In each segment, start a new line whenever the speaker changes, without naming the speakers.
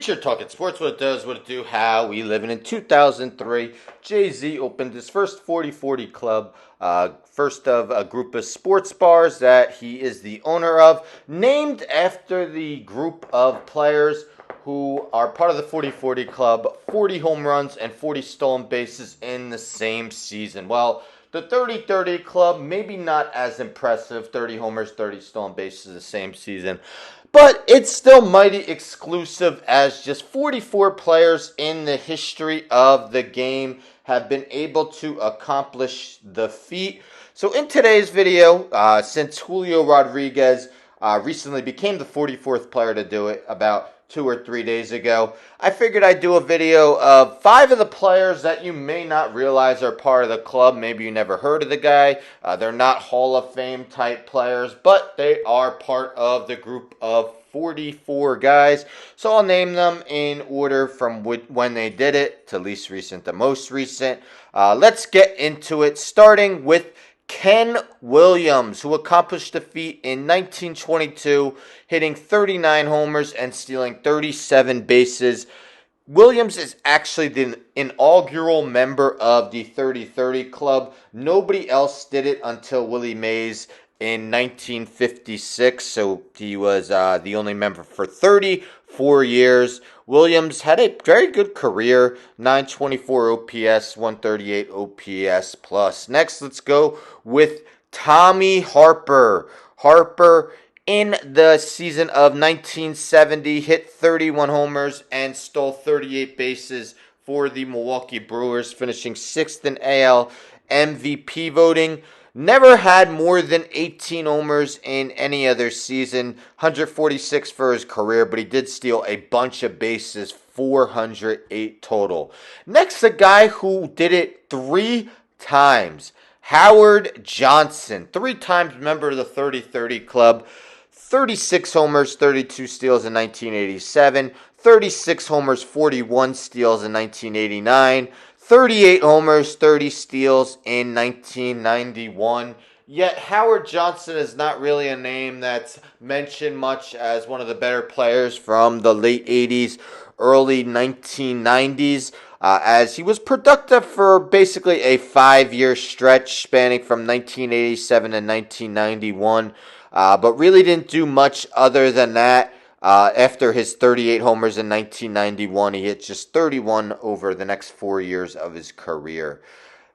Sure, talking sports, what it does, what it do, how we living. In 2003, Jay-Z opened his first 40/40 club, first of a group of sports bars that he is the owner of, named after the group of players who are part of the 40/40 club, 40 home runs and 40 stolen bases in the same season. Well, the 30/30 club, maybe not as impressive, 30 homers, 30 stolen bases the same season. But it's still mighty exclusive, as just 44 players in the history of the game have been able to accomplish the feat. So in today's video, since Julio Rodriguez recently became the 44th player to do it about 2 or 3 days ago, I figured I'd do a video of 5 of the players that you may not realize are part of the club. Maybe you never heard of the guy. They're not Hall of Fame type players, but they are part of the group of 44 guys. So I'll name them in order from when they did it to least recent to most recent. Let's get into it, starting with Ken Williams, who accomplished the feat in 1922, hitting 39 homers and stealing 37 bases. Williams is actually the inaugural member of the 30/30 club. Nobody else did it until Willie Mays in 1956, so he was the only member for 34 years. Williams had a very good career, 924 OPS, 138 OPS plus. Next, let's go with Tommy Harper. Harper, in the season of 1970, hit 31 homers and stole 38 bases for the Milwaukee Brewers, finishing 6th in AL MVP voting. Never had more than 18 homers in any other season, 146 for his career, but he did steal a bunch of bases, 408 total. Next, the guy who did it 3 times, Howard Johnson, 3 times member of the 30/30 club, 36 homers, 32 steals in 1987, 36 homers, 41 steals in 1989, 38 homers, 30 steals in 1991. Yet Howard Johnson is not really a name that's mentioned much as one of the better players from the late 80s, early 1990s, as he was productive for basically a 5-year stretch spanning from 1987 to 1991, but really didn't do much other than that. After his 38 homers in 1991, he hit just 31 over the next 4 years of his career.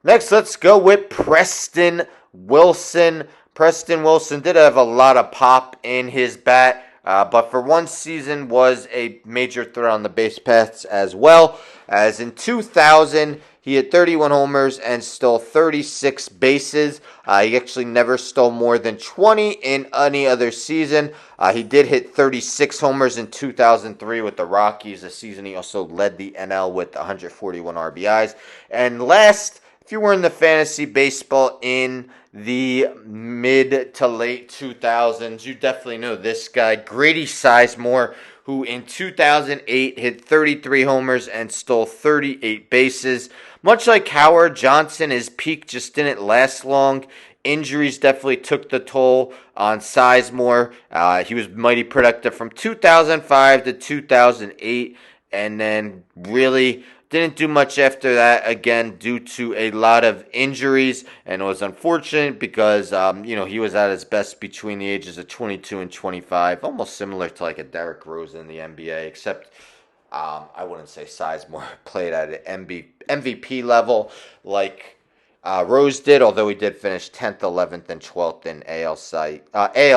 Next, let's go with Preston Wilson. Preston Wilson did have a lot of pop in his bat, but for one season was a major threat on the base paths as well, as in 2000, he had 31 homers and stole 36 bases. He actually never stole more than 20 in any other season. He did hit 36 homers in 2003 with the Rockies, a season he also led the NL with 141 RBIs. And last, if you were in the fantasy baseball in the mid to late 2000s, you definitely know this guy, Grady Sizemore, who in 2008 hit 33 homers and stole 38 bases. Much like Howard Johnson, his peak just didn't last long. Injuries definitely took the toll on Sizemore. He was mighty productive from 2005 to 2008, and then really didn't do much after that, again, due to a lot of injuries, and it was unfortunate because, he was at his best between the ages of 22 and 25, almost similar to like a Derrick Rose in the NBA, except I wouldn't say Sizemore played at an MVP level like Rose did, although he did finish 10th, 11th, and 12th in AL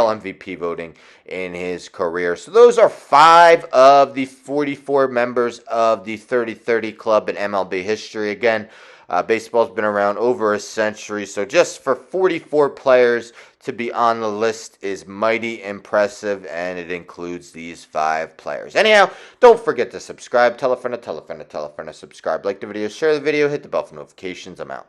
MVP voting in his career. So those are 5 of the 44 members of the 30/30 club in MLB history. Again, baseball's been around over a century, so just for 44 players to be on the list is mighty impressive, and it includes these 5 players. Anyhow, don't forget to subscribe, tell a friend, tell a friend, tell a friend to subscribe, like the video, share the video, hit the bell for notifications. I'm out.